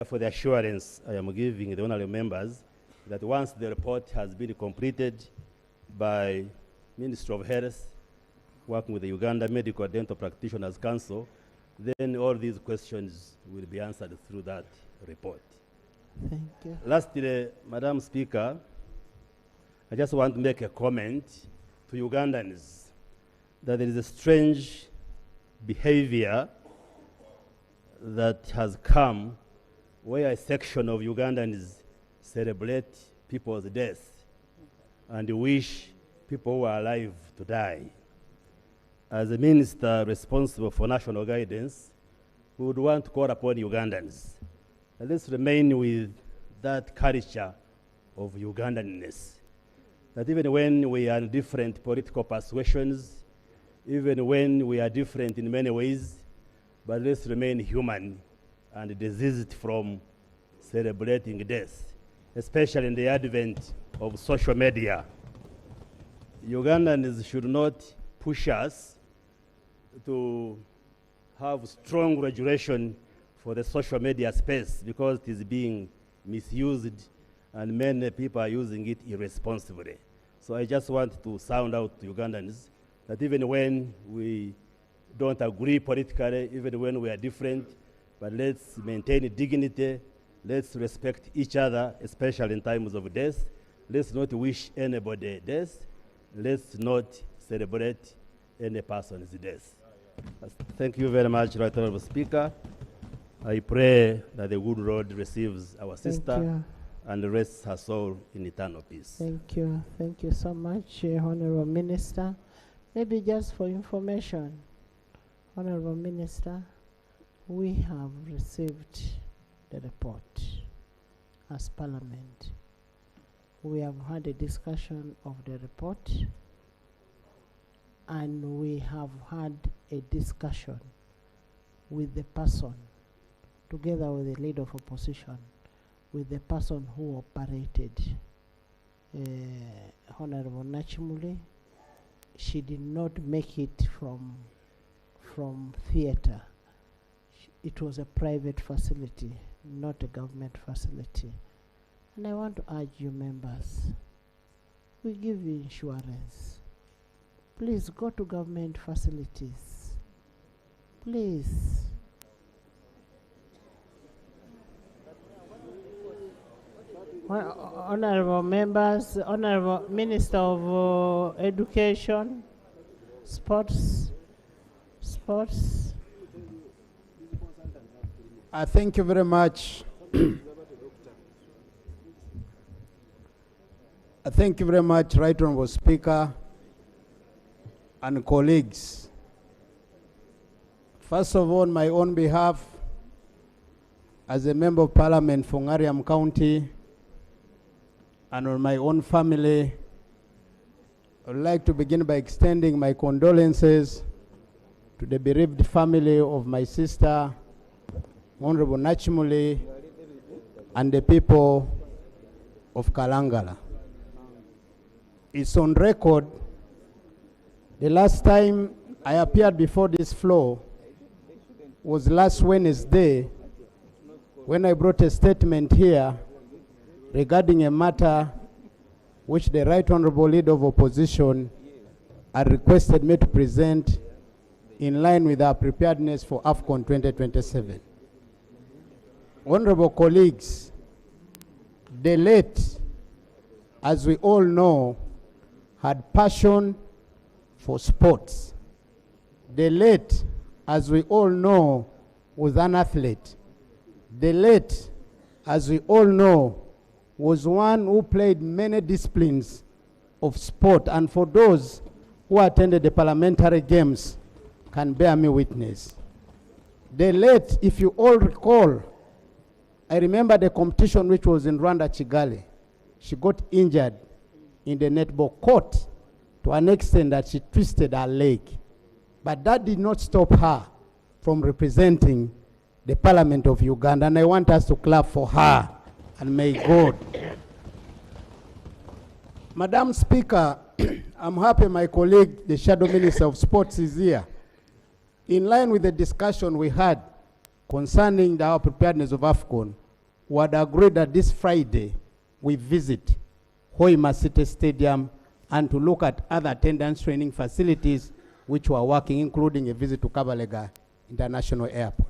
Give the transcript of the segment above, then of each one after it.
For the assurance I am giving the honorable members that once the report has been completed by Ministry of Health, working with the Uganda Medical Dental Practitioners Council, then all these questions will be answered through that report. Thank you. Lastly, Madam Speaker, I just want to make a comment to Ugandans that there is a strange behavior that has come where a section of Ugandans celebrate people's death and wish people who are alive to die. As a minister responsible for national guidance, we would want to call upon Ugandans. Let's remain with that culture of Ugandanness. That even when we are different political persuasions, even when we are different in many ways, but let's remain human and desist from celebrating death, especially in the advent of social media. Ugandans should not push us to have strong regulation for the social media space because it is being misused and many people are using it irresponsibly. So I just want to sound out to Ugandans that even when we don't agree politically, even when we are different, but let's maintain dignity, let's respect each other, especially in times of death. Let's not wish anybody death. Let's not celebrate any person's death. Thank you very much, Right Honorable Speaker. I pray that the good Lord receives our sister and rests her soul in eternal peace. Thank you. Thank you so much, Honorable Minister. Maybe just for information, Honorable Minister, we have received the report as Parliament. We have had a discussion of the report and we have had a discussion with the person, together with the leader of opposition, with the person who operated, Honorable Nakimuli. She did not make it from theater. It was a private facility, not a government facility. And I want to urge you members, we give you insurance. Please go to government facilities. Please. Honorable members, Honorable Minister of Education, Sports. Thank you very much. Thank you very much, Right Honorable Speaker and colleagues. First of all, on my own behalf, as a Member of Parliament for Ngariam County, and on my own family, I would like to begin by extending my condolences to the bereaved family of my sister, Honorable Nakimuli, and the people of Kalangala. It's on record, the last time I appeared before this floor was last Wednesday when I brought a statement here regarding a matter which the Right Honorable Leader of Opposition had requested me to present in line with our preparedness for AFCON 2027. Honorable colleagues, the late, as we all know, had passion for sports. The late, as we all know, was an athlete. The late, as we all know, was one who played many disciplines of sport, and for those who attended the parliamentary games can bear me witness. The late, if you all recall, I remember the competition which was in Rwanda, Kigali. She got injured in the netball court to an extent that she twisted her leg. But that did not stop her from representing the Parliament of Uganda, and I want us to clap for her. And may God. Madam Speaker, I'm happy my colleague, the Shadow Minister of Sports, is here. In line with the discussion we had concerning our preparedness of AFCON, we had agreed that this Friday we visit Hoima City Stadium and to look at other attendance training facilities which were working, including a visit to Kabalega International Airport.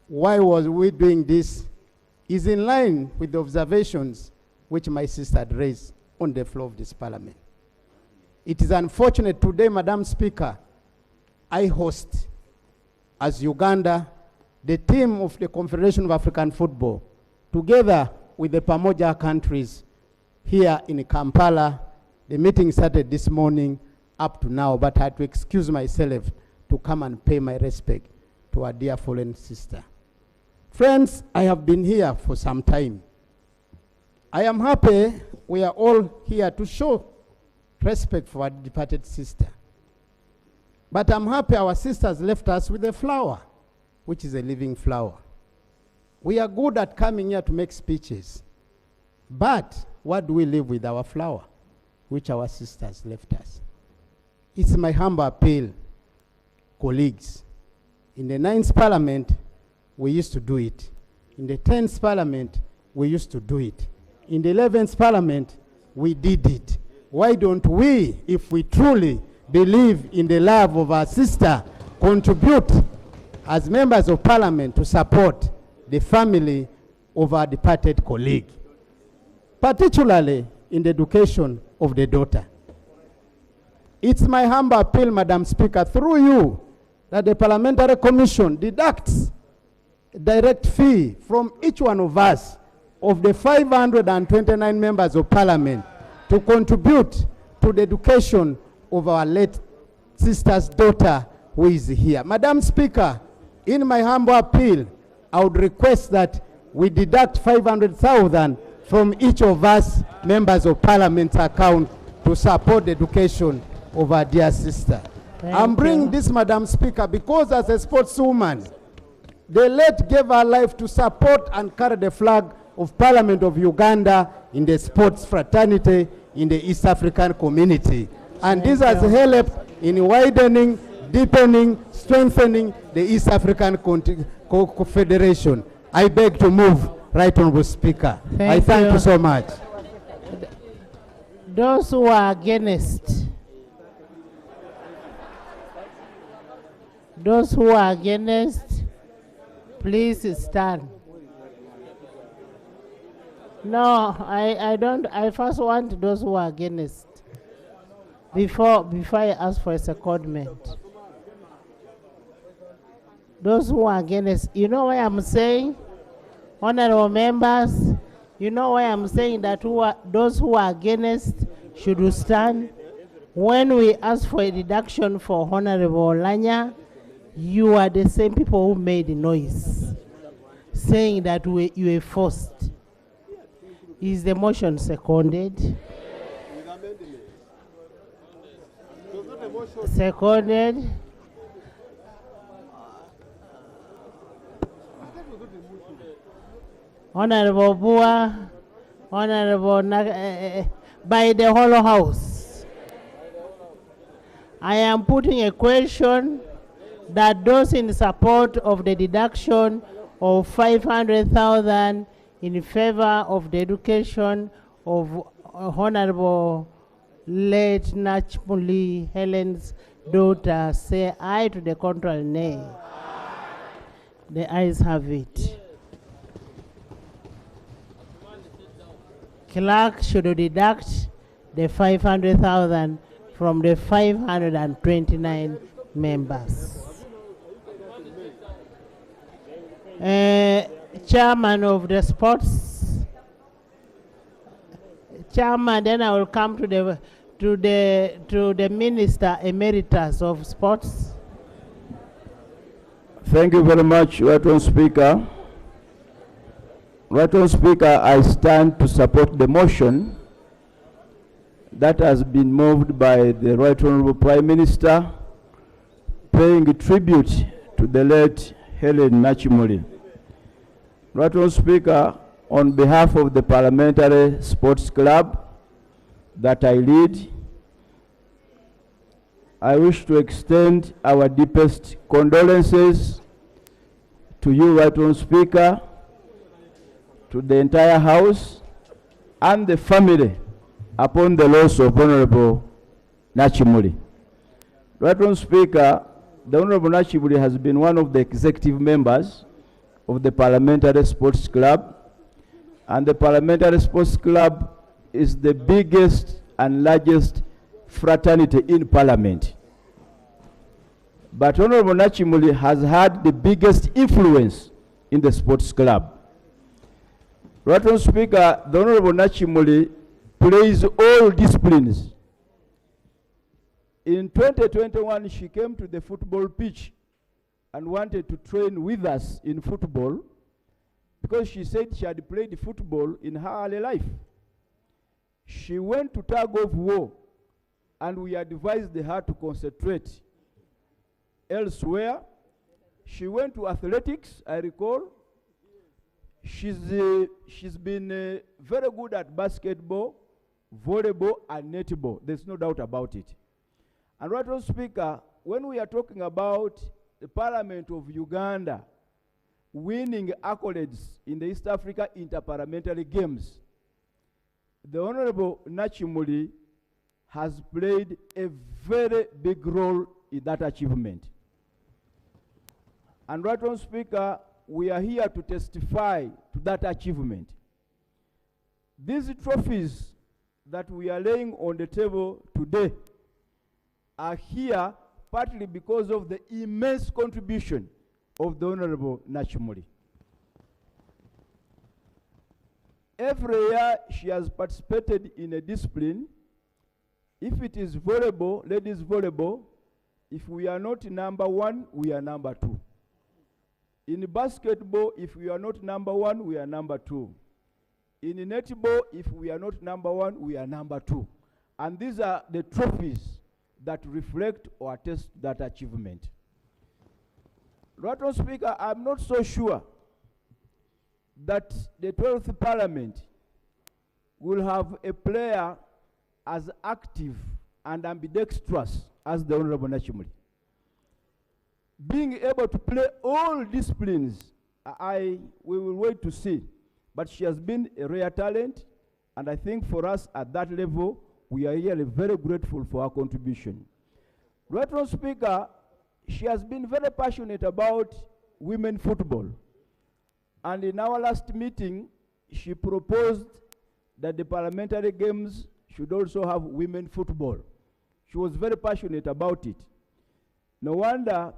Why was we doing this? Is in line with the observations which my sister had raised on the floor of this parliament. It is unfortunate today, Madam Speaker, I host, as Uganda, the team of the Confederation of African Football, together with the Pamoja countries here in Kampala. The meeting started this morning up to now, but I had to excuse myself to come and pay my respect to our dear fallen sister. Friends, I have been here for some time. I am happy we are all here to show respect for our departed sister. But I'm happy our sisters left us with a flower, which is a living flower. We are good at coming here to make speeches. But what do we leave with our flower, which our sisters left us? It's my humble appeal, colleagues. In the 9th Parliament, we used to do it. In the 10th Parliament, we used to do it. In the 11th Parliament, we did it. Why don't we, if we truly believe in the love of our sister, contribute as members of Parliament to support the family of our departed colleague, particularly in the education of the daughter? It's my humble appeal, Madam Speaker, through you, that the Parliamentary Commission deducts a direct fee from each one of us, of the 529 members of Parliament, to contribute to the education of our late sister's daughter who is here. Madam Speaker, in my humble appeal, I would request that we deduct 500,000 from each of us members of Parliament's account to support the education of our dear sister. I'm bringing this, Madam Speaker, because as a sportswoman, the late gave her life to support and carry the flag of Parliament of Uganda in the sports fraternity in the East African community. And this has helped in widening, deepening, strengthening the East African Confederation. I beg to move, Right Honorable Speaker. I thank you so much. Those who are against, please stand. No, I don't. I first want those who are against before I ask for a secondment. Those who are against, you know why I'm saying, honorable members, you know why I'm saying that those who are against should stand. When we ask for a deduction for Honorable Lanya, you are the same people who made the noise, saying that you were forced. Is the motion seconded? Seconded. Honorable Bua, Honorable by the whole House. I am putting a question that those in support of the deduction of 500,000 in favor of the education of Honorable late Nakimuli, Helen's daughter, say aye. To the contrary, nay. The ayes have it. Clerk should deduct the 500,000 from the 529 members. Chairman of the sports, Chairman, then I will come to the Minister Emeritus of Sports. Thank you very much, Right Honourable Speaker. Right Honourable Speaker, I stand to support the motion that has been moved by the Right Honourable Prime Minister, paying tribute to the late Helen Nakimuli. Right Honourable Speaker, on behalf of the Parliamentary Sports Club that I lead, I wish to extend our deepest condolences to you, Right Honourable Speaker, to the entire House and the family upon the loss of Honorable Nakimuli. Right Honourable Speaker, the Honorable Nakimuli has been one of the executive members of the Parliamentary Sports Club, and the Parliamentary Sports Club is the biggest and largest fraternity in Parliament. But Honorable Nakimuli has had the biggest influence in the sports club. Right Honourable Speaker, the Honorable Nakimuli plays all disciplines. In 2021, she came to the football pitch and wanted to train with us in football because she said she had played football in her early life. She went to tug of war, and we advised her to concentrate elsewhere. She went to athletics, I recall. She's been very good at basketball, volleyball, and netball. There's no doubt about it. And Right Honourable Speaker, when we are talking about the Parliament of Uganda winning accolades in the East Africa Interparliamentary Games, the Honorable Nakimuli has played a very big role in that achievement. And Right Honourable Speaker, we are here to testify to that achievement. These trophies that we are laying on the table today are here partly because of the immense contribution of the Honorable Nakimuli. Every year she has participated in a discipline. If it is volleyball, ladies volleyball, if we are not number one, we are number two. In basketball, if we are not number one, we are number two. In netball, if we are not number one, we are number two. And these are the trophies that reflect or attest that achievement. Right Honourable Speaker, I'm not so sure that the 12th Parliament will have a player as active and ambidextrous as the Honorable Nakimuli. Being able to play all disciplines, we will wait to see. But she has been a rare talent, and I think for us at that level, we are really very grateful for her contribution. Right Honourable Speaker, she has been very passionate about women football. And in our last meeting, she proposed that the parliamentary games should also have women football. She was very passionate about it. No wonder,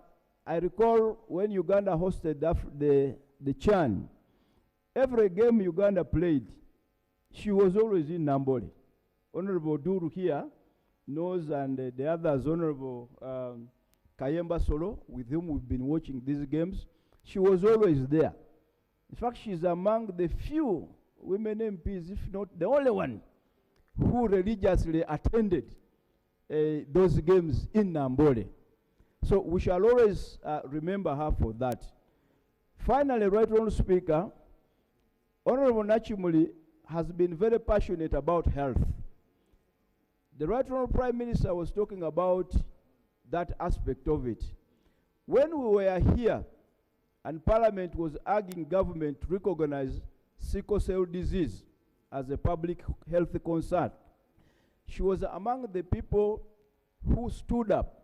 I recall when Uganda hosted the CHAN, every game Uganda played, she was always in Nambole. Honorable Duru here knows, and the others, Honorable Kayemba Solo, with whom we've been watching these games, she was always there. In fact, she's among the few women MPs, if not the only one, who religiously attended those games in Nambole. So we shall always remember her for that. Finally, Right Honourable Speaker, Honorable Nakimuli has been very passionate about health. The Right Honourable Prime Minister was talking about that aspect of it. When we were here and Parliament was urging government to recognize sickle cell disease as a public health concern, she was among the people who stood up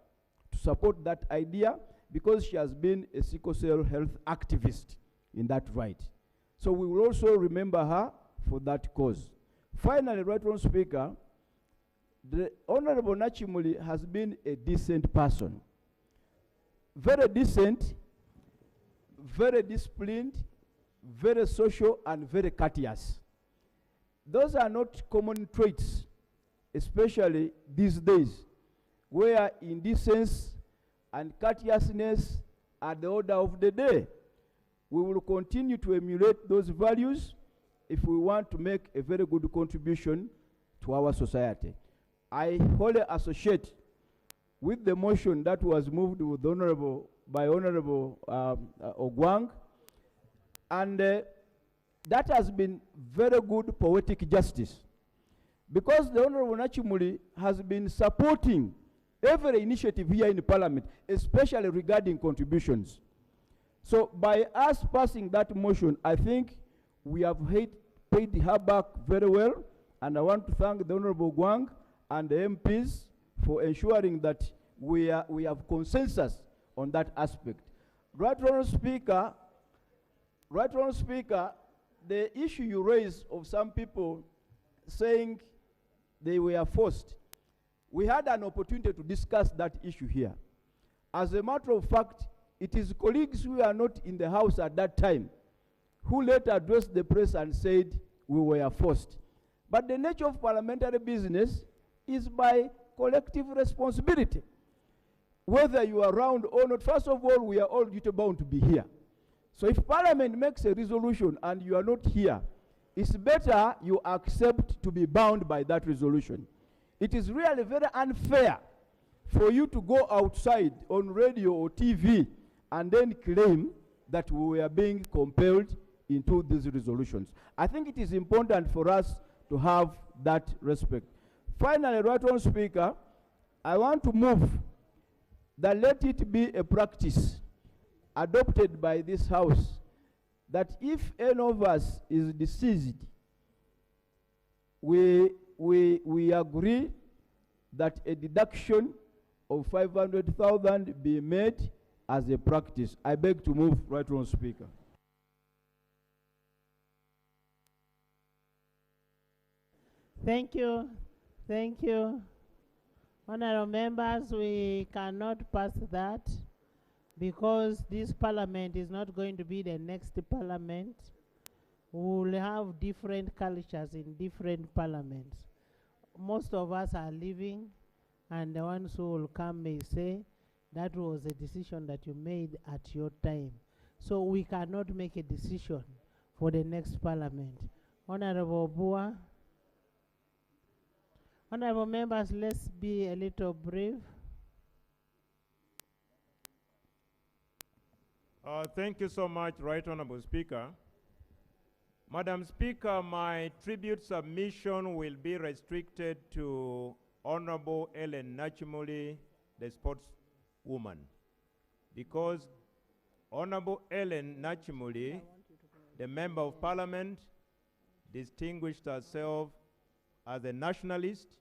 to support that idea because she has been a sickle cell health activist in that right. So we will also remember her for that cause. Finally, Right Honourable Speaker, the Honorable Nakimuli has been a decent person. Very decent, very disciplined, very social, and very courteous. Those are not common traits, especially these days, where indecency and courteousness are the order of the day. We will continue to emulate those values if we want to make a very good contribution to our society. I wholly associate with the motion that was moved with by Honorable Ogwang, and that has been very good poetic justice, because the Honorable Nakimuli has been supporting every initiative here in the Parliament, especially regarding contributions. So by us passing that motion, I think We have paid her back very well, and I want to thank the Honorable Gwang and the MPs for ensuring that we have consensus on that aspect. Right Honorable Speaker, the issue you raised of some people saying they were forced, we had an opportunity to discuss that issue here. As a matter of fact, it is colleagues who are not in the House at that time who later addressed the press and said we were forced. But the nature of parliamentary business is by collective responsibility. Whether you are around or not, first of all, we are all duty bound to be here. So if Parliament makes a resolution and you are not here, it's better you accept to be bound by that resolution. It is really very unfair for you to go outside on radio or TV and then claim that we were being compelled into these resolutions. I think it is important for us to have that respect. Finally, Right Honourable Speaker, I want to move that let it be a practice adopted by this House that if any of us is deceased, we agree that a deduction of 500,000 be made as a practice. I beg to move, Right Honourable Speaker. Thank you. Thank you. Honorable members, we cannot pass that because this parliament is not going to be the next parliament. We will have different cultures in different parliaments. Most of us are living, and the ones who will come may say that was a decision that you made at your time. So we cannot make a decision for the next parliament. Honorable Bua. Honorable members, let's be a little brief. Thank you so much, Right Honorable Speaker. Madam Speaker, my tribute submission will be restricted to Honorable Helen Nakimuli, the sportswoman, because Honorable Helen Nakimuli, the Member of Parliament, distinguished herself as a nationalist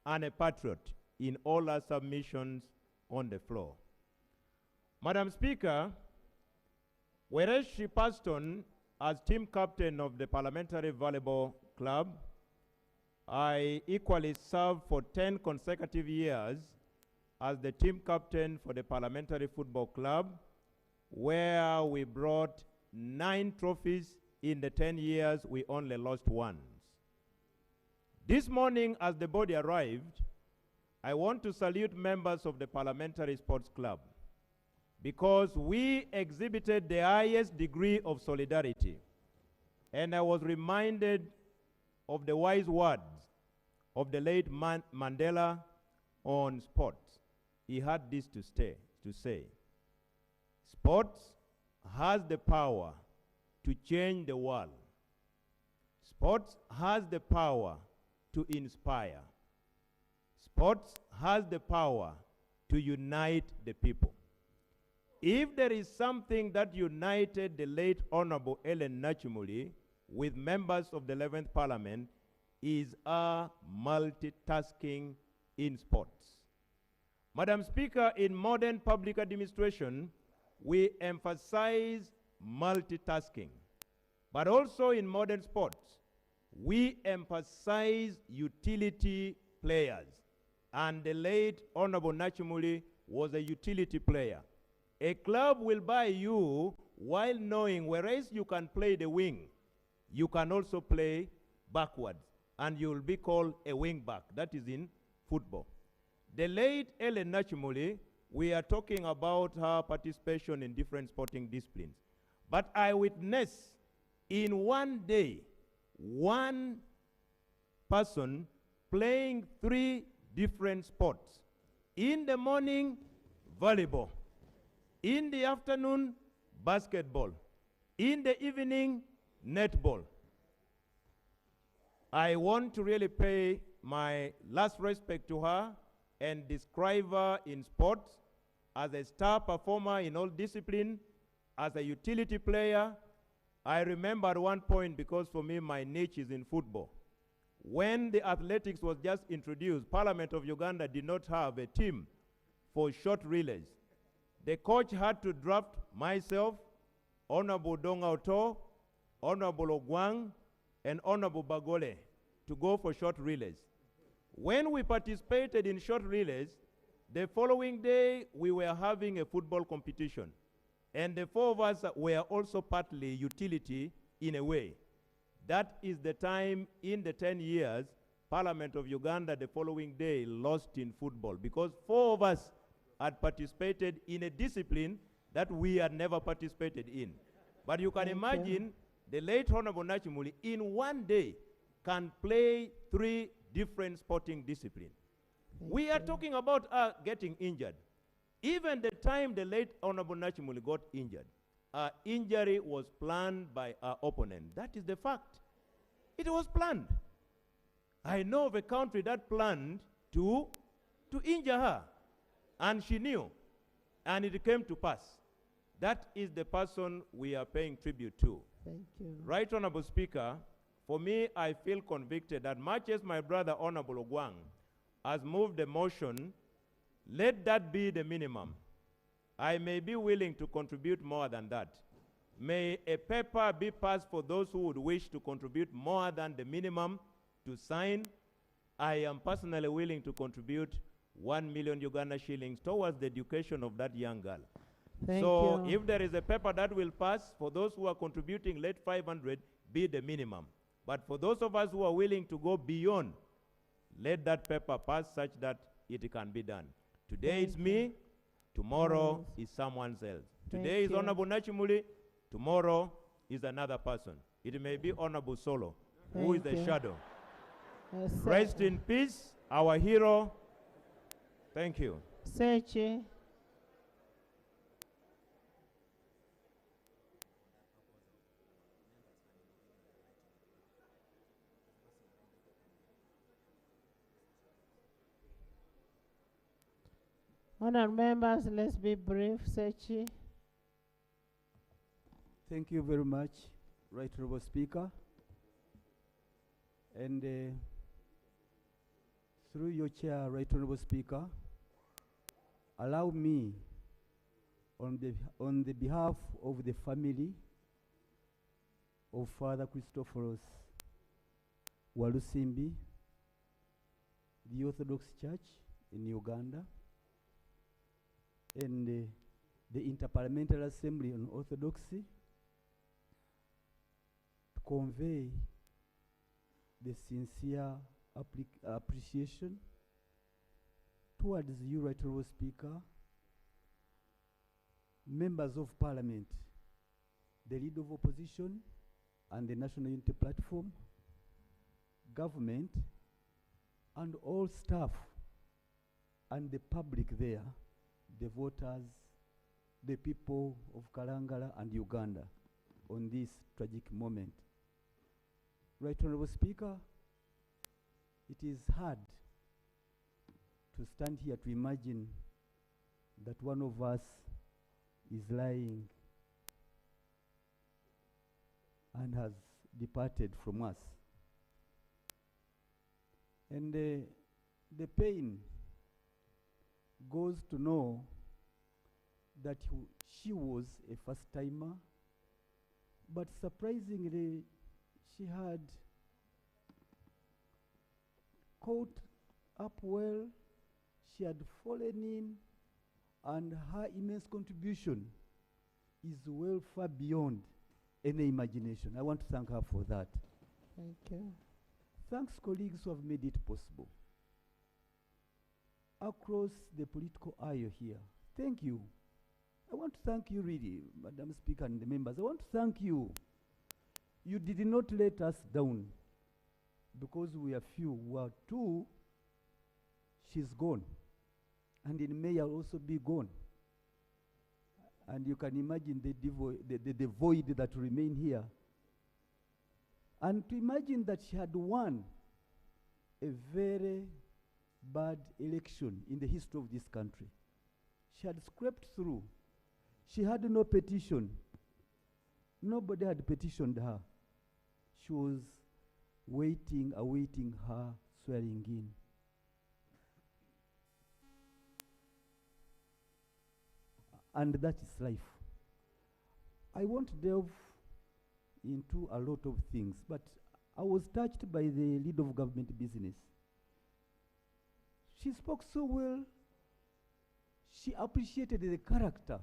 and a patriot in all her submissions on the floor. Madam Speaker, whereas she passed on as team captain of the Parliamentary Volleyball Club, I equally served for 10 consecutive years as the team captain for the Parliamentary Football Club, where we brought 9 trophies in the 10 years. We only lost 1. This morning, as the body arrived, I want to salute members of the Parliamentary Sports Club because we exhibited the highest degree of solidarity. And I was reminded of the wise words of the late Mandela on sports. He had this to say, sports has the power to change the world. Sports has the power to inspire. Sports has the power to unite the people. If there is something that united the late Honorable Helen Nakimuli with members of the 11th Parliament, is our multitasking in sports. Madam Speaker, in modern public administration, we emphasize multitasking, but also in modern sports, we emphasize utility players. And the late Honorable Nakimuli was a utility player. A club will buy you while knowing whereas you can play the wing, you can also play backwards, and you will be called a wing back. That is in football. The late Helen Nakimuli, we are talking about her participation in different sporting disciplines. But I witnessed in one day, one person playing 3 different sports. In the morning, volleyball. In the afternoon, basketball. In the evening, netball. I want to really pay my last respect to her and describe her in sports as a star performer in all disciplines, as a utility player, I remember at one point, because for me, my niche is in football. When the athletics was just introduced, Parliament of Uganda did not have a team for short relays. The coach had to draft myself, Honorable Dongauto, Honorable Ogwang, and Honorable Bagole to go for short relays. When we participated in short relays, the following day we were having a football competition. And the four of us were also partly utility in a way. That is the time in the 10 years, Parliament of Uganda the following day lost in football because four of us had participated in a discipline that we had never participated in. But you can imagine the late Honorable Nakimuli in one day can play 3 different sporting disciplines. We are talking about getting injured. Even the time the late Honorable Nakimuli got injured, injury was planned by our opponent. That is the fact. It was planned. I know of a country that planned to injure her, and she knew, and it came to pass. That is the person we are paying tribute to. Thank you. Right Honorable Speaker, for me, I feel convicted that much as my brother Honorable Ogwang has moved the motion, let that be the minimum. I may be willing to contribute more than that. May a paper be passed for those who would wish to contribute more than the minimum to sign. I am personally willing to contribute 1 million Uganda shillings towards the education of that young girl. Thank so you. if there is a paper that will pass, for those who are contributing, let 500 be the minimum. But for those of us who are willing to go beyond, let that paper pass such that it can be done. Today it's me, tomorrow is someone else. Today is Honorable Nakimuli, tomorrow is another person. It may be Honorable Solo, who is the shadow. Rest in peace, our hero. Thank you. Sechi. Honored members, let's be brief. Sechi. Thank you very much, Right Honorable Speaker. And through your chair, Right Honorable Speaker, allow me, on the behalf of the family of Father Christopherus Walusimbi, the Orthodox Church in Uganda, and the Interparliamentary Assembly on Orthodoxy, to convey the sincere appreciation towards you, Right Honorable Speaker, members of Parliament, the Leader of Opposition and the National Unity Platform, government, and all staff and the public there, the voters, the people of Kalangala and Uganda on this tragic moment. Right Honorable Speaker, it is hard to stand here to imagine that one of us is lying and has departed from us. And the pain goes to know that she was a first-timer, but surprisingly, she had caught up well, she had fallen in, and her immense contribution is well far beyond any imagination. I want to thank her for that. Thank you. Thanks, colleagues who have made it possible. Across the political aisle here, thank you. I want to thank you really, Madam Speaker and the members. I want to thank you. You did not let us down because we are few. We are 2, she's gone. And in May I'll also be gone. And you can imagine the void that remain here. And to imagine that she had won a very bad election in the history of this country. She had scraped through. She had no petition. Nobody had petitioned her. She was waiting, awaiting her swearing in. And that is life. I won't delve into a lot of things, but I was touched by the leader of government business. She spoke so well. She appreciated the character,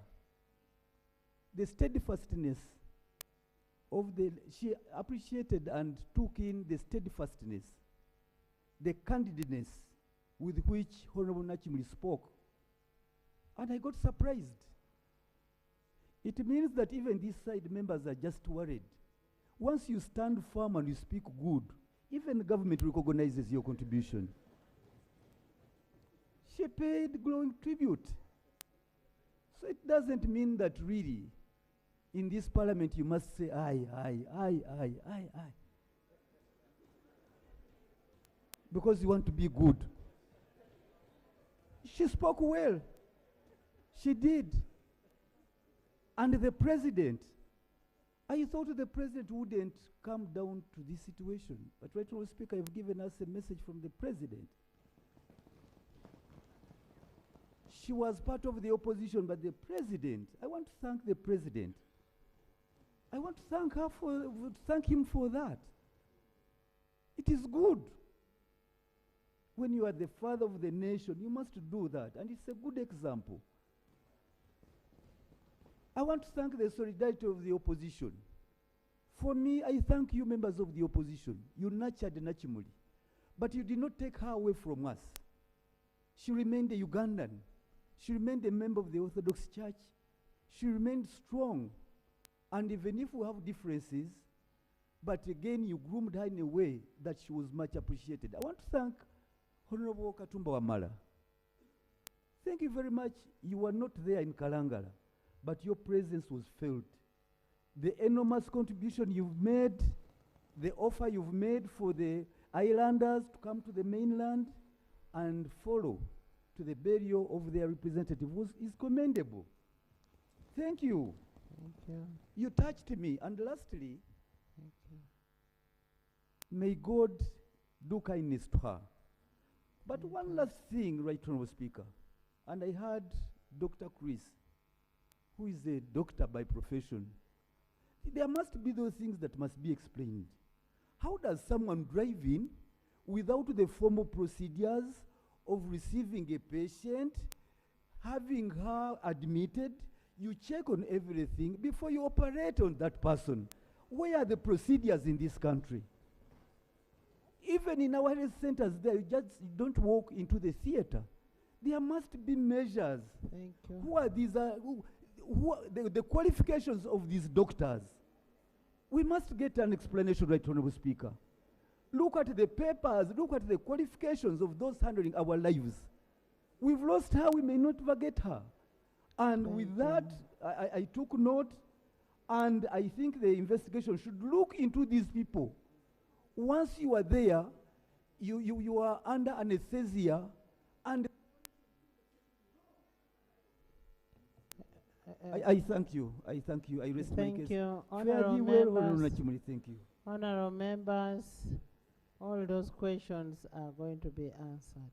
the steadfastness of she appreciated and took in the steadfastness, the candidness with which Honorable Nakimuli spoke. And I got surprised. It means that even these side members are just worried. Once you stand firm and you speak good, even the government recognizes your contribution. She paid glowing tribute. So it doesn't mean that really, in this parliament, you must say, aye. Because you want to be good. She spoke well. She did. And the president, I thought the president wouldn't come down to this situation. But right now, Speaker, I've given us a message from the president. She was part of the opposition, but the president, I want to thank the president. I want to thank him for that. It is good. When you are the father of the nation, you must do that, and it's a good example. I want to thank the solidarity of the opposition. For me, I thank you, members of the opposition. You nurtured Nakimuli, but you did not take her away from us. She remained a Ugandan. She remained a member of the Orthodox Church. She remained strong. And even if we have differences, but again, you groomed her in a way that she was much appreciated. I want to thank Honorable Katumba Wamala. Thank you very much. You were not there in Kalangala, but your presence was felt. The enormous contribution you've made, the offer you've made for the islanders to come to the mainland and follow to the burial of their representative is commendable. Thank you. Thank you. You touched me. And lastly, Thank you. may God do kindness to her. But one last thing, Right Honorable Speaker, and I heard Dr. Chris, who is a doctor by profession. There must be those things that must be explained. How does someone drive in without the formal procedures of receiving a patient, having her admitted, you check on everything before you operate on that person? Where are the procedures in this country? Even in our health centers there, you don't walk into the theater. There must be measures. Thank you. Who are these? Who are the qualifications of these doctors? We must get an explanation, Right Honorable Speaker. Look at the papers, look at the qualifications of those handling our lives. We've lost her, we may not forget her. And with that, I took note, and I think the investigation should look into these people. Once you are there, you are under anesthesia, and I thank you. I thank you. I rest my case. Thank you. Thank you. Honorable members, all those questions are going to be answered.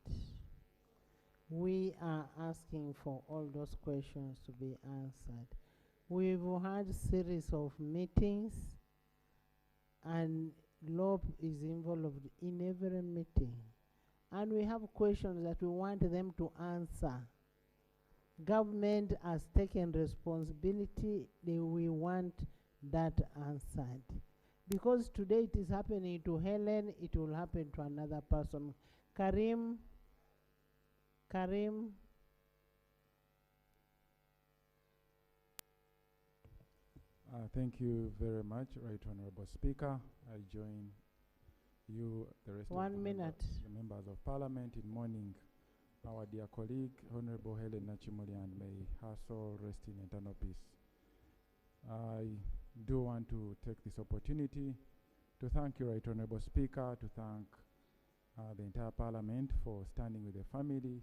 We are asking for all those questions to be answered. We've had a series of meetings, and law is involved in every meeting. And we have questions that we want them to answer. Government has taken responsibility. We want that answered. Because today it is happening to Helen, it will happen to another person. Karim. Thank you very much, Right Honorable Speaker. I join you, the rest of the members of Parliament, in mourning our dear colleague, Honorable Helen Nakimuli, and may her soul rest in eternal peace. I do want to take this opportunity to thank you, Right Honorable Speaker, to thank the entire Parliament for standing with the family.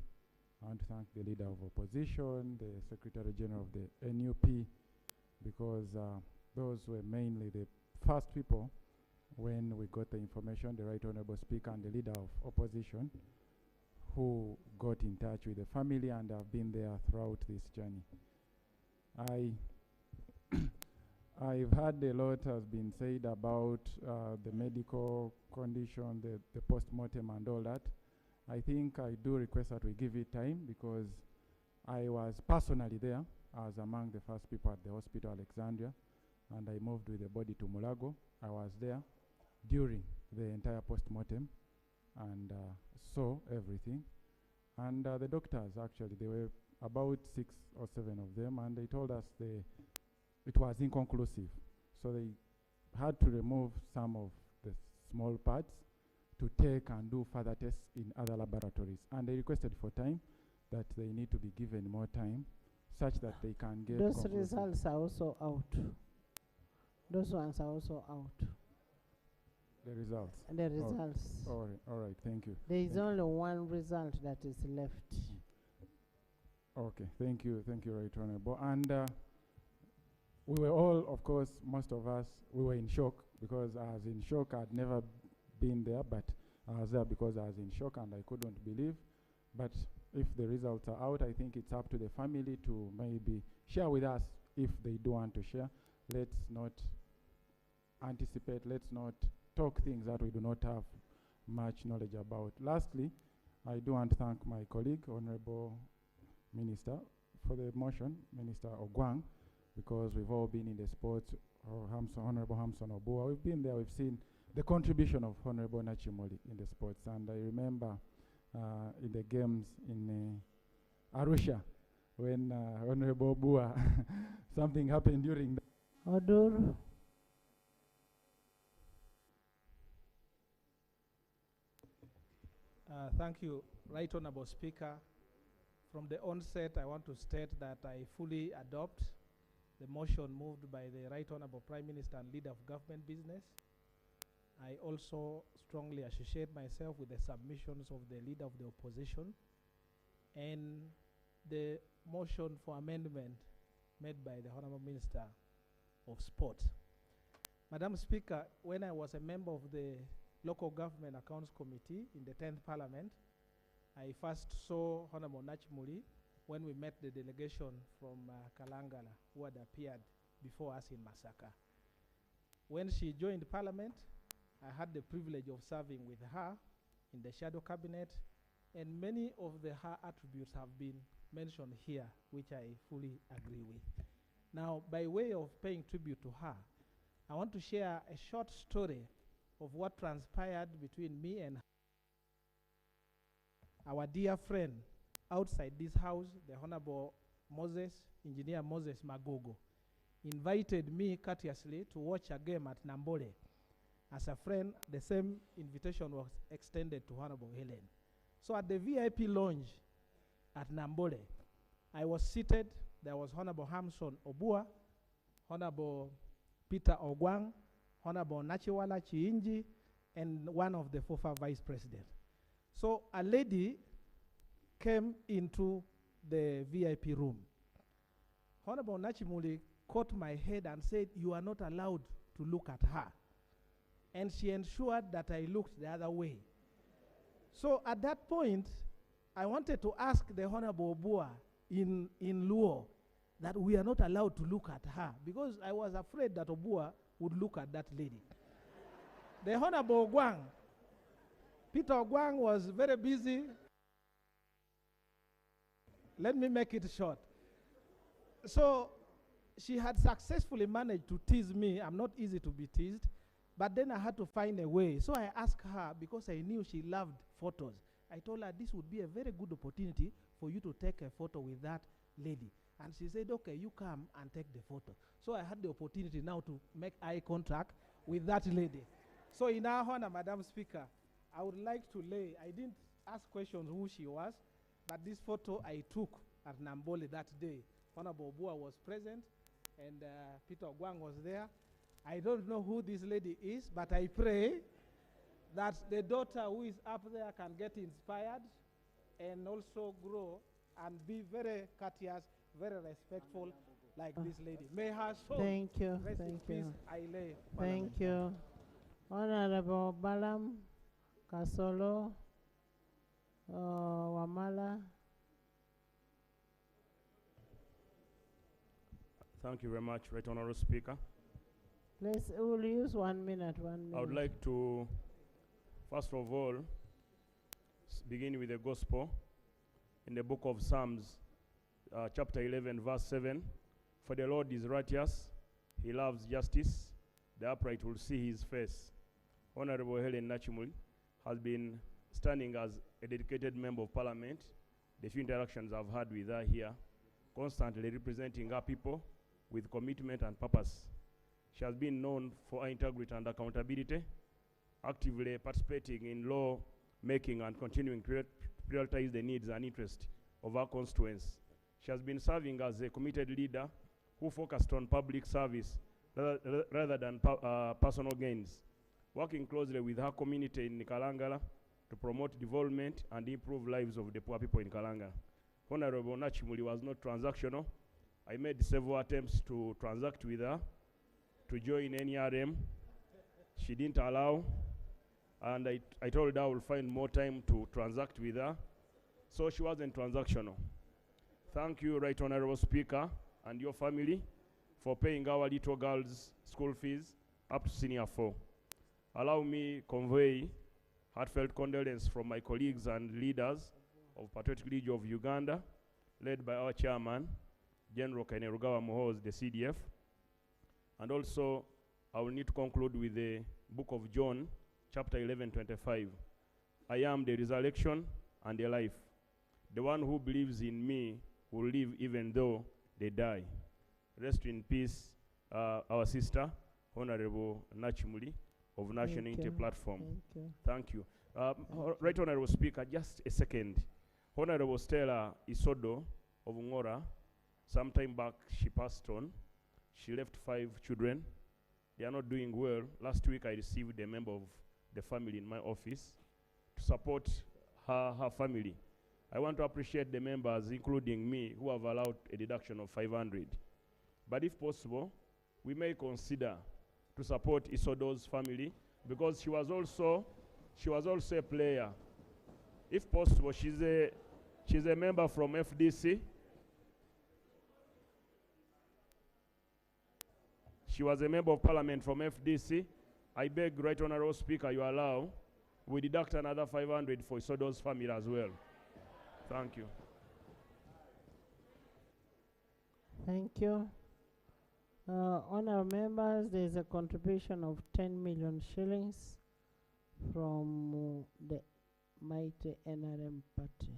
I want to thank the Leader of Opposition, the Secretary General of the NUP, because Those were mainly the first people when we got the information, the Right Honorable Speaker and the Leader of Opposition, who got in touch with the family and have been there throughout this journey. I've heard a lot has been said about the medical condition, the post-mortem and all that. I think I do request that we give it time, because I was personally there. I was among the first people at the hospital, Alexandria, and I moved with the body to Mulago. I was there during the entire post-mortem and saw everything. And the doctors, actually, there were about 6 or 7 of them, and they told us it was inconclusive. So they had to remove some of the small parts to take and do further tests in other laboratories. And they requested for time, that they need to be given more time, such that they can get those conclusive. results are also out. Those ones are also out. The results? The results. All right, thank you. There is only one result that is left. Okay, thank you, Right Honorable. And we were all, of course, most of us, we were in shock, because I was in shock. I'd never been there, but I was there because I was in shock and I couldn't believe. But if the results are out, I think it's up to the family to maybe share with us if they do want to share. Let's not anticipate, let's not talk things that we do not have much knowledge about. Lastly, I do want to thank my colleague, Honorable Minister, for the motion, Minister Ogwang, because we've all been in the sports, Honorable Hamson Obua. We've been there, we've seen the contribution of Honorable Nakimuli in the sports. And I remember in the games in Arusha, when Honorable Obua, something happened during the Odur. Thank you, Right Honorable Speaker. From the onset, I want to state that I fully adopt the motion moved by the Right Honorable Prime Minister and Leader of Government Business. I also strongly associate myself with the submissions of the Leader of the Opposition and the motion for amendment made by the Honorable Minister of Sport. Madam Speaker, when I was a member of the Local Government Accounts Committee in the 10th Parliament, I first saw Honorable Nakimuli when we met the delegation from Kalangala, who had appeared before us in Masaka. When she joined Parliament, I had the privilege of serving with her in the shadow cabinet, and many of her attributes have been mentioned here, which I fully agree with. Now, by way of paying tribute to her, I want to share a short story of what transpired between me and our dear friend outside this house, the Honorable Engineer Moses Magogo, invited me courteously to watch a game at Nambole. As a friend, the same invitation was extended to Honorable Helen. So at the VIP lounge at Nambole, I was seated. There was Honorable Hamson Obua, Honorable Peter Ogwang, Honorable Nachiwala Chiinji, and one of the FOFA vice president. So a lady came into the VIP room. Honorable Nakimuli caught my head and said, "You are not allowed to look at her." And she ensured that I looked the other way. So at that point, I wanted to ask the Honorable Obua in Luo that we are not allowed to look at her, because I was afraid that Obua would look at that lady. The Honorable Ogwang, Peter Ogwang, was very busy. Let me make it short. So she had successfully managed to tease me. I'm not easy to be teased, but then I had to find a way. So I asked her, because I knew she loved photos. I told her this would be a very good opportunity for you to take a photo with that lady. And she said, "Okay, you come and take the photo." So I had the opportunity now to make eye contact with that lady. So in our honor, Madam Speaker, I would like to I didn't ask questions who she was, but this photo I took at Nambole that day. Honorable Obua was present, and Peter Ogwang was there. I don't know who this lady is, but I pray that the daughter who is up there can get inspired and also grow and be very courteous, very respectful, like this lady. May her soul Thank you. rest Thank in you. peace. I lay. Thank you. Honorable Balam Kasolo Wamala. Thank you very much, Right Honorable Speaker. Please, we'll use 1 minute, 1 minute. I would like to, first of all, begin with the gospel in the book of Psalms, chapter 11, verse 7. For the Lord is righteous, he loves justice, the upright will see his face. Honorable Helen Nakimuli has been standing as a dedicated member of parliament. The few interactions I've had with her here, constantly representing her people with commitment and purpose. She has been known for her integrity and accountability, actively participating in law making and continuing to prioritize the needs and interests of our constituents. She has been serving as a committed leader who focused on public service rather than personal gains, working closely with her community in Kalangala to promote development and improve lives of the poor people in Kalangala. Honorable Nakimuli was not transactional. I made several attempts to transact with her, to join NRM. She didn't allow, and I told her I will find more time to transact with her, so she wasn't transactional. Thank you, Right Honorable Speaker, and your family for paying our little girls' school fees up to Senior 4. Allow me convey heartfelt condolence from my colleagues and leaders of Patriotic League of Uganda, led by our chairman, General Kainerugawa Muhoozi, the CDF. And also, I will need to conclude with the book of John, chapter 11:25. I am the resurrection and the life. The one who believes in me will live even though they die. Rest in peace, our sister, Honorable Nakimuli of National Unity Platform. Thank you. Right Honorable Speaker, just a second. Honorable Stella Isodo of Ngora, sometime back she passed on. She left 5 children. They are not doing well. Last week I received a member of the family in my office to support her family. I want to appreciate the members, including me, who have allowed a deduction of 500. But if possible, we may consider to support Isodo's family, because she was also a player. If possible, she's a member from FDC. She was a member of parliament from FDC. I beg, Right Honorable Speaker, you allow, we deduct another 500 for Isodo's family as well. Thank you. Thank you. Honourable members, there is a contribution of 10 million shillings from the mighty NRM party.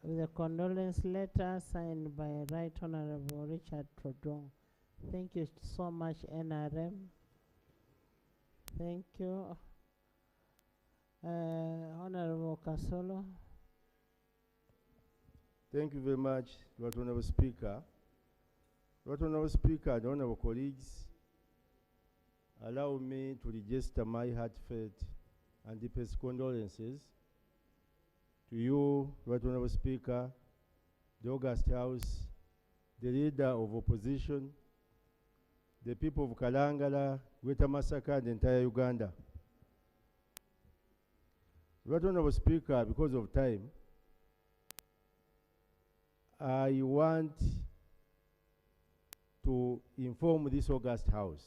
With a condolence letter signed by Right Honourable Richard Trodong. Thank you so much, NRM. Thank you. Honourable Kasolo. Thank you very much, Right Honourable Speaker. Right Honourable Speaker and honourable colleagues, allow me to register my heartfelt and deepest condolences to you, Right Honourable Speaker, the August House, the leader of opposition, the people of Kalangala, Greater Masaka, and the entire Uganda. Right Honourable Speaker, because of time, I want to inform this August House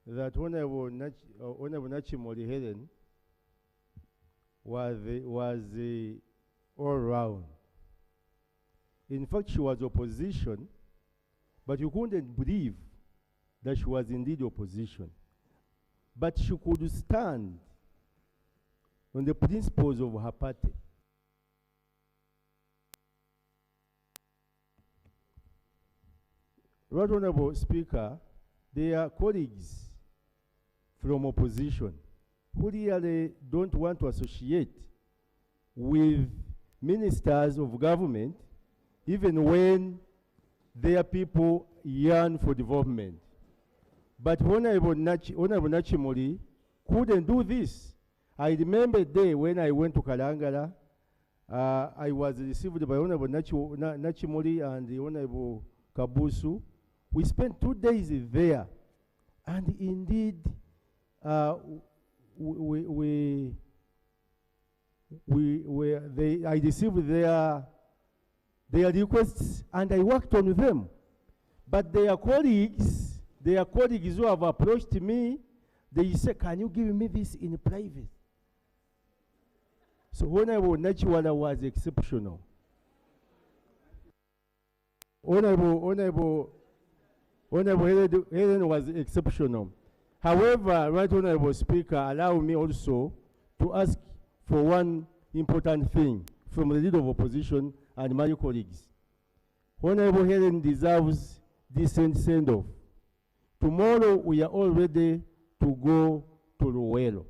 that Honorable Nakimuli Helen was all round. In fact, she was opposition, but you couldn't believe that she was indeed opposition. But she could stand on the principles of her party. Right Honourable Speaker, they are colleagues from opposition who really don't want to associate with ministers of government even when their people yearn for development. But Honourable Nakimuli couldn't do this. I remember a day when I went to Kalangala I was received by Honorable Nakimuli and the Honorable Kabusu. We spent 2 days there, and indeed, I received their requests, and I worked on them. But their colleagues who have approached me, they say, "Can you give me this in private?" So Honorable Nachiwala was exceptional. Honorable Helen was exceptional. However, Right Honorable Speaker, allow me also to ask for one important thing from the leader of opposition and my colleagues. Honorable Helen deserves decent send-off. Tomorrow we are all ready to go to Luwelo.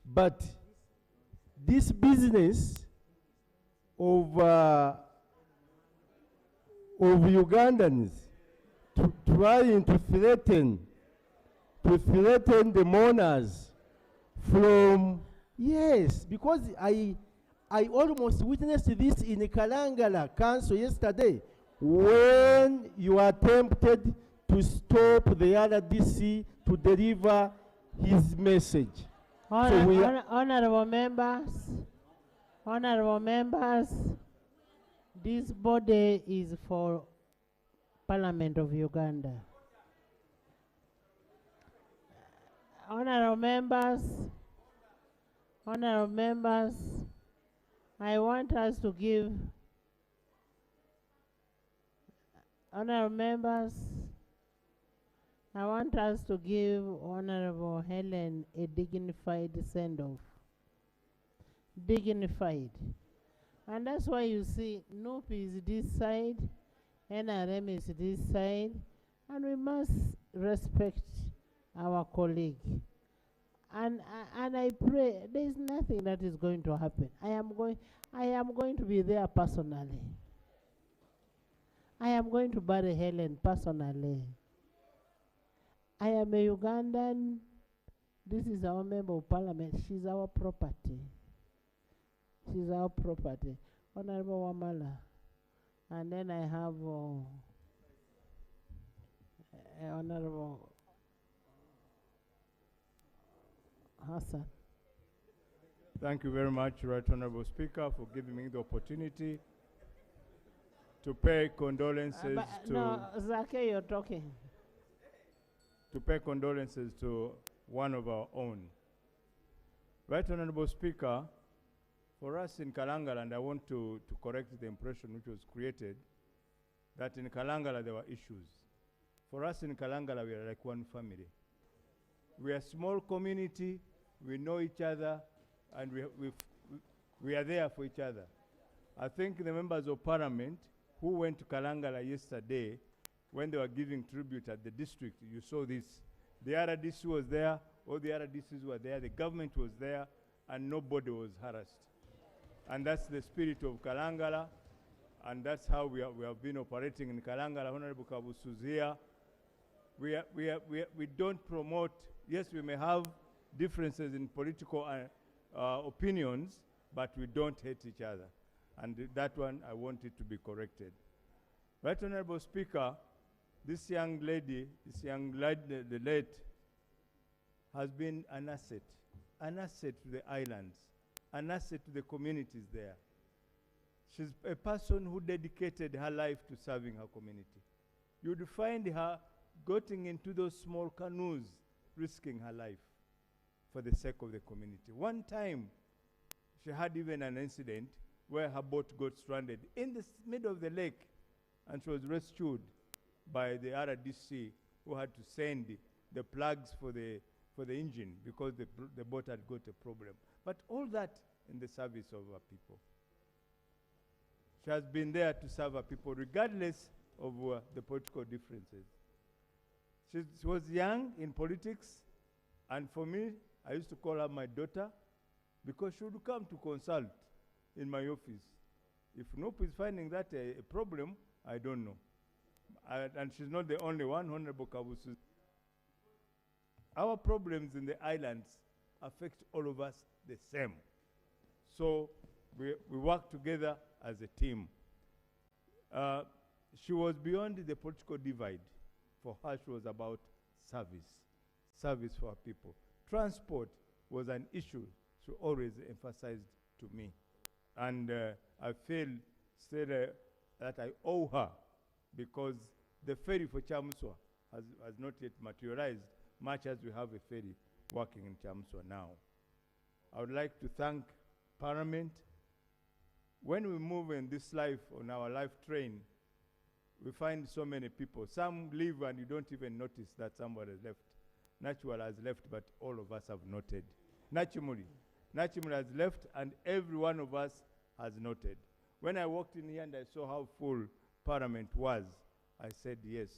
But this business of Ugandans trying to threaten the mourners from, yes, because I almost witnessed this in Kalangala Council yesterday when you attempted to stop the RDC to deliver his message. Honorable members, this body is for Parliament of Uganda. Honorable members, I want us to give, Honorable Helen a dignified send-off. Dignified. And that's why you see NUP is this side, NRM is this side, and we must respect our colleague. And I pray there is nothing that is going to happen. I am going to be there personally. I am going to bury Helen personally. I am a Ugandan. This is our member of parliament. She's our property. She's our property. Honorable Wamala. And then I have Honorable Hassan. Thank you very much, Right Honorable Speaker, for giving me the opportunity to pay condolences to... No, Zake, you're talking. To pay condolences to one of our own. Right Honorable Speaker, for us in Kalangala, and I want to correct the impression which was created, that in Kalangala there were issues. For us in Kalangala, we are like one family. We are a small community, we know each other, and we are there for each other. I think the members of parliament who went to Kalangala yesterday, when they were giving tribute at the district, you saw this. The RDC was there, all the RDCs were there, the government was there, and nobody was harassed. And that's the spirit of Kalangala, and that's how we have been operating in Kalangala. Honorable Kabusu is here. We don't promote, yes, we may have differences in political opinions, but we don't hate each other. And that one, I want it to be corrected. Right Honorable Speaker, this young lady, the late, has been an asset to the islands, an asset to the communities there. She's a person who dedicated her life to serving her community. You'd find her getting into those small canoes, risking her life for the sake of the community. One time, she had even an incident where her boat got stranded in the middle of the lake, and she was rescued by the RDC, who had to send the plugs for the engine because the boat had got a problem. But all that in the service of our people. She has been there to serve our people regardless of the political differences. She was young in politics, and for me, I used to call her my daughter because she would come to consult in my office. If NUP is finding that a problem, I don't know. And she's not the only one, Honorable Kabusu. Our problems in the islands affect all of us the same. So we worked together as a team. She was beyond the political divide. For her, she was about service for her people. Transport was an issue she always emphasized to me. And I said that I owe her, because the ferry for Chamswa has not yet materialized, much as we have a ferry working in Chamswa now. I would like to thank Parliament. When we move in this life, on our life train, we find so many people. Some leave and you don't even notice that somebody has left. Nakimuli has left, but all of us have noted. Nakimuli has left, and every one of us has noted. When I walked in here and I saw how full Parliament was, I said, yes,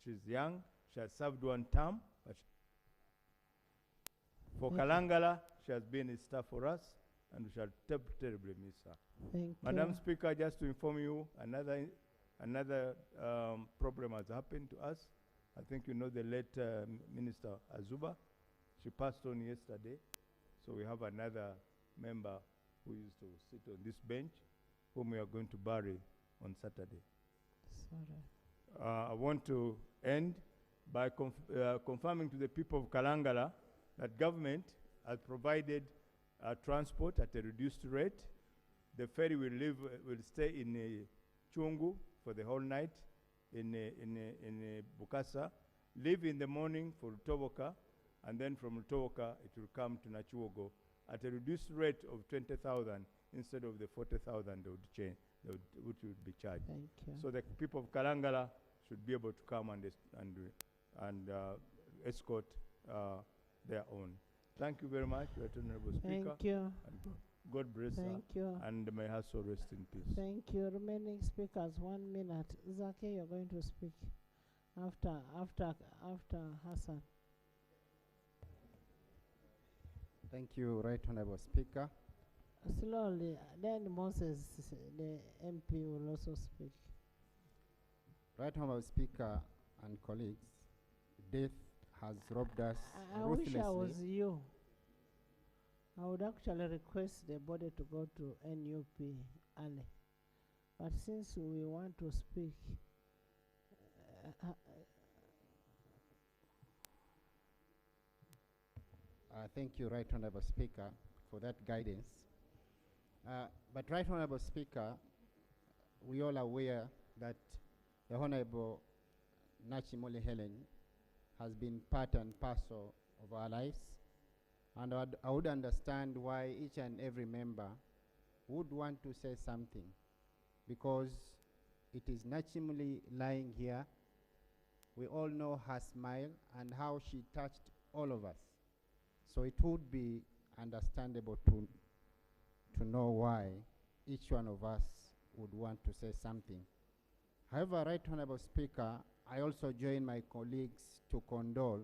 she's young, she has served one term, but for Kalangala, she has been a star for us, and we shall terribly miss her. Thank Madam you. Speaker, just to inform you, another problem has happened to us. I think you know the late Minister Azuba. She passed on yesterday. So we have another member who used to sit on this bench, whom we are going to bury on Saturday. Sorry. I want to end by confirming to the people of Kalangala that government has provided transport at a reduced rate. The ferry will stay in Chungu for the whole night in Bukasa, leave in the morning for Lutoboka, and then from Lutoboka it will come to Nachuogo at a reduced rate of 20,000 instead of the 40,000 which would be charged. Thank you. So the people of Kalangala should be able to come and escort their own. Thank you very much, Right Honorable Speaker. Thank you. And God bless her. Thank you. And may her soul rest in peace. Thank you. Remaining speakers, 1 minute. Zaki, you're going to speak after Hassan. Thank you, Right Honorable Speaker. Slowly, then Moses, the MP, will also speak. Right Honorable Speaker and colleagues, death has robbed us I ruthlessly. wish I was you. I would actually request the body to go to NUP early. But since we want to speak, thank you, Right Honorable Speaker, for that guidance. But Right Honorable Speaker, we all are aware that the Honorable Nakimuli Helen has been part and parcel of our lives, and I would understand why each and every member would want to say something, because it is Nakimuli lying here. We all know her smile and how she touched all of us. So it would be understandable to know why each one of us would want to say something. However, Right Honorable Speaker, I also join my colleagues to condole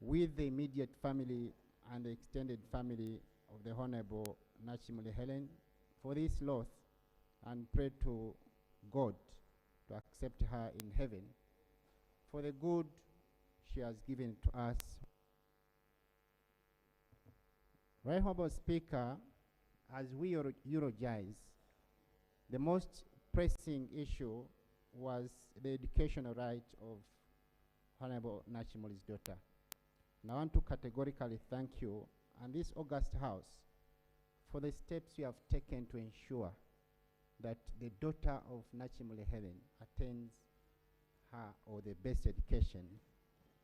with the immediate family and the extended family of the Honorable Nakimuli Helen for this loss, and pray to God to accept her in heaven for the good she has given to us. Right Honorable Speaker, as we eulogize, the most pressing issue was the educational right of Honorable Nakimuli's daughter. And I want to categorically thank you and this august House for the steps you have taken to ensure that the daughter of Nakimuli Helen attains her or the best education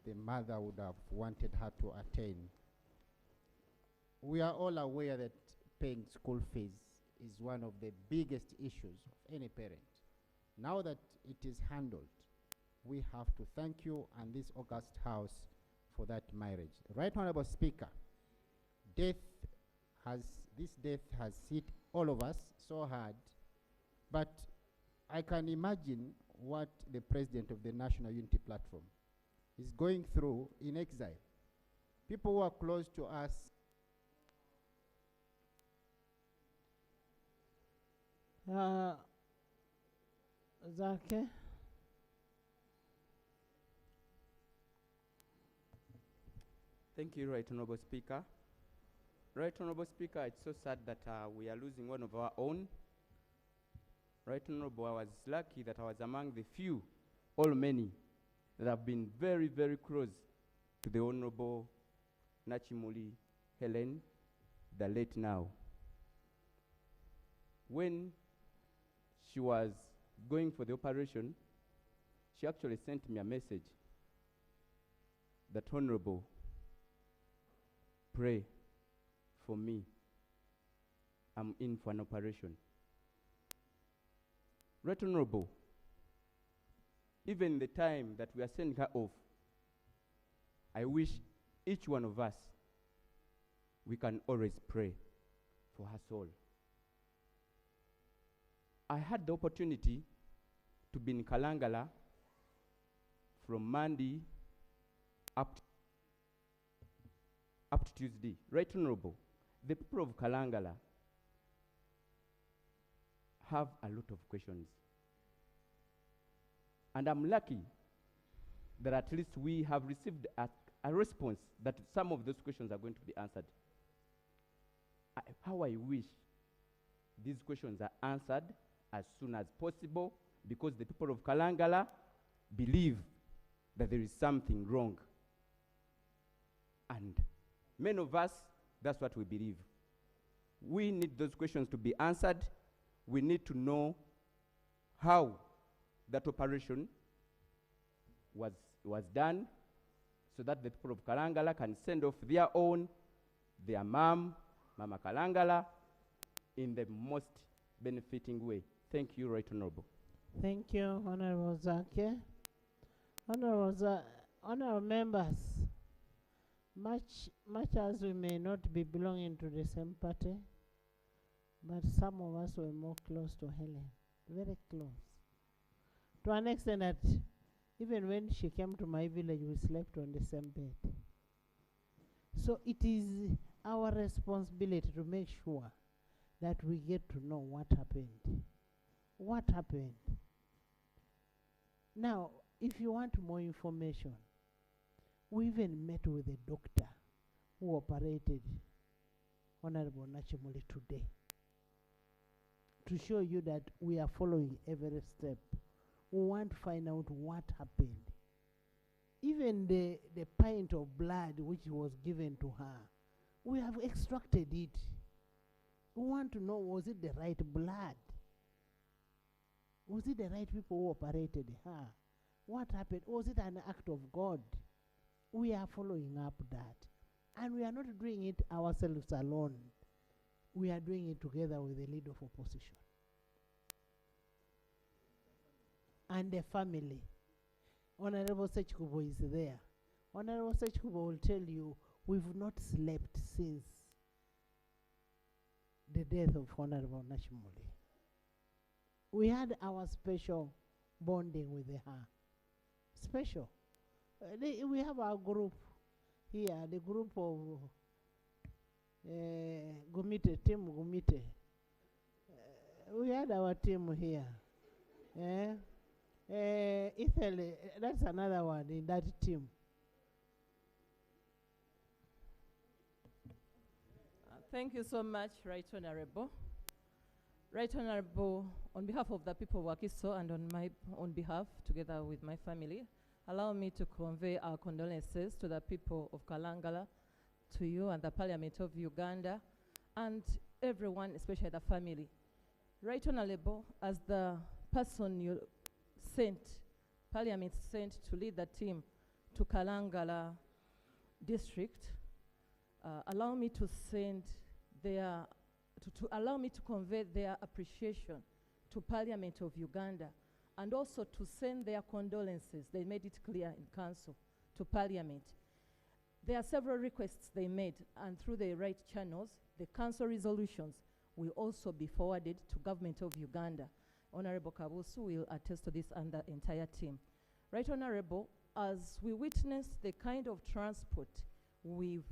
the mother would have wanted her to attain. We are all aware that paying school fees is one of the biggest issues of any parent. Now that it is handled, we have to thank you and this august House for that marriage. Right Honorable Speaker, this death has hit all of us so hard, but I can imagine what the President of the National Unity Platform is going through in exile. People who are close to us Zaki. Thank you, Right Honorable Speaker. Right Honorable Speaker, it's so sad that we are losing one of our own. Right Honorable, I was lucky that I was among the few, or many, that have been very, very close to the Honorable Nakimuli Helen, the late now. When she was going for the operation, she actually sent me a message that, Honorable, pray for me. I'm in for an operation. Right Honorable, even the time that we are sending her off, I wish each one of us, we can always pray for her soul. I had the opportunity to be in Kalangala from Monday up to Tuesday. Right Honorable, the people of Kalangala have a lot of questions. And I'm lucky that at least we have received a response that some of those questions are going to be answered. How I wish these questions are answered as soon as possible, because the people of Kalangala believe that there is something wrong. And many of us, that's what we believe. We need those questions to be answered. We need to know how that operation was done, so that the people of Kalangala can send off their own, their Mama Kalangala, in the most benefiting way. Thank you, Right Honorable. Thank you, Honorable Zake. Honorable members, much as we may not be belonging to the same party, but some of us were more close to Helen, very close. To an extent that even when she came to my village, we slept on the same bed. So it is our responsibility to make sure that we get to know what happened. What happened? Now, if you want more information, we even met with a doctor who operated Honorable Nakimuli today, to show you that we are following every step. We want to find out what happened. Even the pint of blood which was given to her, we have extracted it. We want to know, was it the right blood? Was it the right people who operated her? What happened? Was it an act of God? We are following up that. And we are not doing it ourselves alone. We are doing it together with the leader of opposition and the family. Honorable Sechkubo is there. Honorable Sechkubo will tell you we've not slept since the death of Honorable Nakimuli. We had our special bonding with her. Special. We have our group here, the group of Gumite, Team Gumite. We had our team here. Italy, that's another one in that team. Thank you so much, Right Honorable. Right Honorable, on behalf of the people of Wakiso and on my own behalf, together with my family, allow me to convey our condolences to the people of Kalangala, to you and the Parliament of Uganda, and everyone, especially the family. Right Honorable, as the person you sent, Parliament sent to lead the team to Kalangala district, allow me to send their, allow me to convey their appreciation to Parliament of Uganda, and also to send their condolences. They made it clear in Council to Parliament. There are several requests they made, and through the right channels, the Council resolutions will also be forwarded to Government of Uganda. Honorable Kabusu will attest to this and the entire team. Right Honorable, as we witness the kind of transport we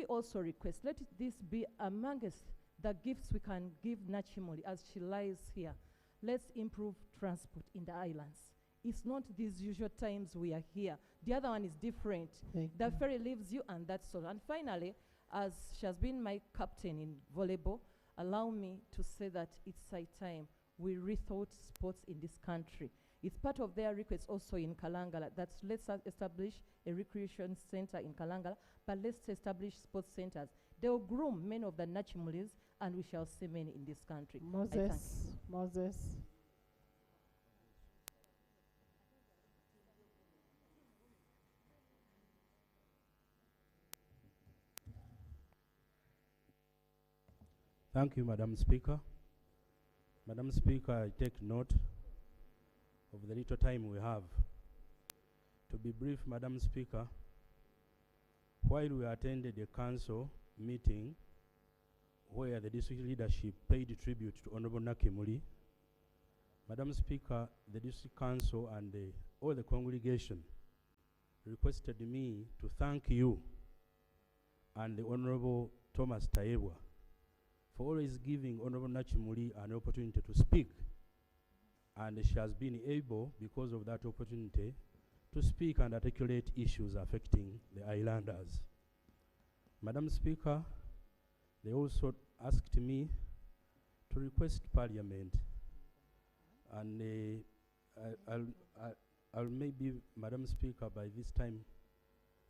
also request, let this be amongst the gifts we can give Nakimuli as she lies here. Let's improve transport in the islands. It's not these usual times we are here. The other one is different. The ferry leaves you, and that's all. And finally, as she has been my captain in volleyball, allow me to say that it's high time we rethought sports in this country. It's part of their request also in Kalangala that let's establish a recreation center in Kalangala, but let's establish sports centers. They will groom many of the Nakimulis, and we shall see many in this country. Moses. Thank you, Madam Speaker. Madam Speaker, I take note of the little time we have. To be brief, Madam Speaker, while we attended a council meeting where the district leadership paid tribute to Honorable Nakimuli, Madam Speaker, the district council and all the congregation requested me to thank you and the Honorable Thomas Taebwa for always giving Honorable Nakimuli an opportunity to speak. And she has been able, because of that opportunity, to speak and articulate issues affecting the islanders. Madam Speaker, they also asked me to request Parliament, and I'll maybe, Madam Speaker, by this time,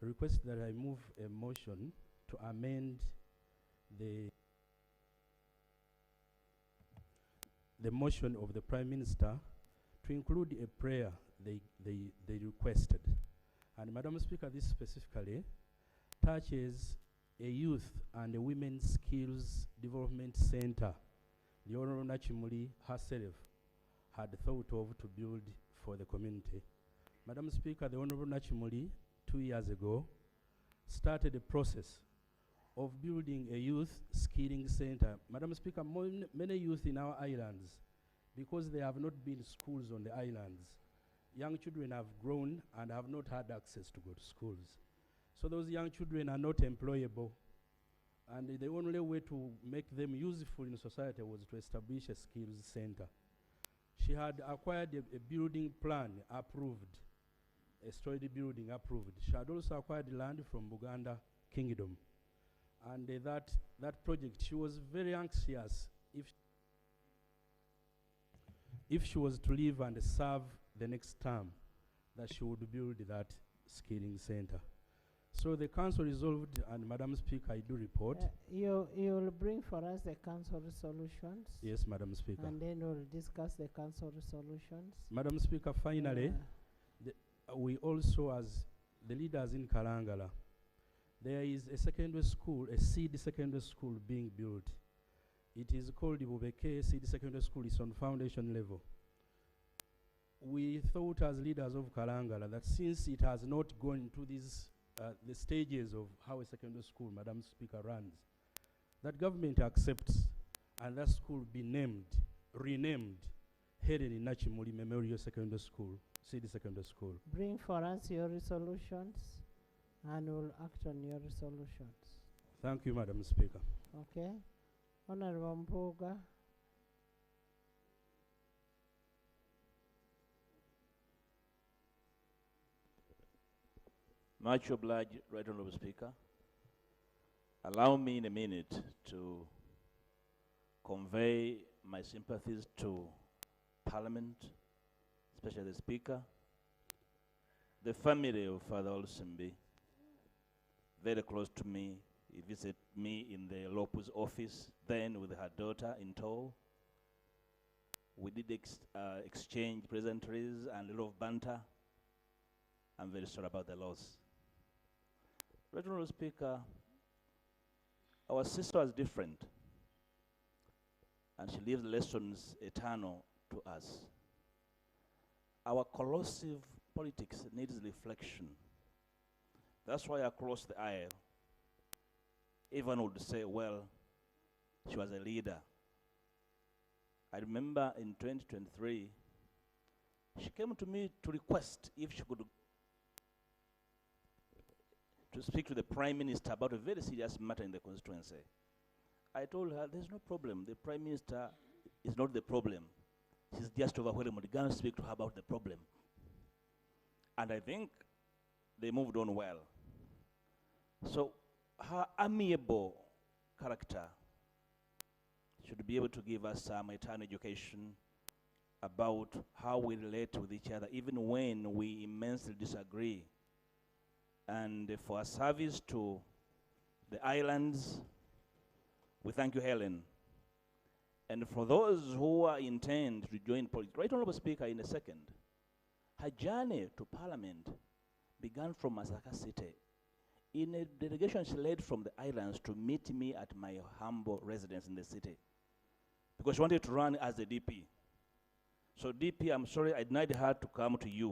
request that I move a motion to amend the motion of the Prime Minister to include a prayer they requested. And Madam Speaker, this specifically touches a youth and a women's skills development center the Honorable Nakimuli herself had thought of to build for the community. Madam Speaker, the Honorable Nakimuli 2 years ago started a process of building a youth skilling center. Madam Speaker, many youth in our islands, because there have not been schools on the islands, young children have grown and have not had access to go to schools. So those young children are not employable. And the only way to make them useful in society was to establish a skills center. She had acquired a building plan approved, a sturdy building approved. She had also acquired land from Buganda Kingdom. And that project, she was very anxious if she was to live and serve the next term, that she would build that skilling center. So the council resolved, and Madam Speaker, I do report. You'll bring for us the council resolutions? Yes, Madam Speaker. And then we'll discuss the council resolutions. Madam Speaker, finally, we also, as the leaders in Kalangala, there is a secondary school, a seed secondary school being built. It is called Ababaka Seed Secondary School. It's on foundation level. We thought as leaders of Kalangala that since it has not gone to these the stages of how a secondary school, Madam Speaker, runs, that government accepts and that school be renamed Helen Nakimuli Memorial Secondary School, Seed Secondary School. Bring for us your resolutions and we'll act on your resolutions. Thank you, Madam Speaker. Okay. Honorable Mpuga. Much obliged, Right Honorable Speaker. Allow me in a minute to convey my sympathies to Parliament, especially the Speaker, the family of Father Olsenby, very close to me. He visited me in the Lopu's office, then with her daughter in tow. We did exchange pleasantries and a lot of banter. I'm very sorry about the loss. Right Honorable Speaker, our sister was different, and she leaves lessons eternal to us. Our corrosive politics needs reflection. That's why across the aisle, everyone would say, well, she was a leader. I remember in 2023, she came to me to request if she could to speak to the Prime Minister about a very serious matter in the constituency. I told her, there's no problem. The Prime Minister is not the problem. She's just overwhelmed. Go and speak to her about the problem. And I think they moved on well. So her amiable character should be able to give us some eternal education about how we relate with each other, even when we immensely disagree. And for our service to the islands, we thank you, Helen. And for those who intend to join politics, Right Honorable Speaker, in a second, her journey to Parliament began from Masaka City. In a delegation she led from the islands to meet me at my humble residence in the city, because she wanted to run as a DP. So DP, I'm sorry, I denied her to come to you.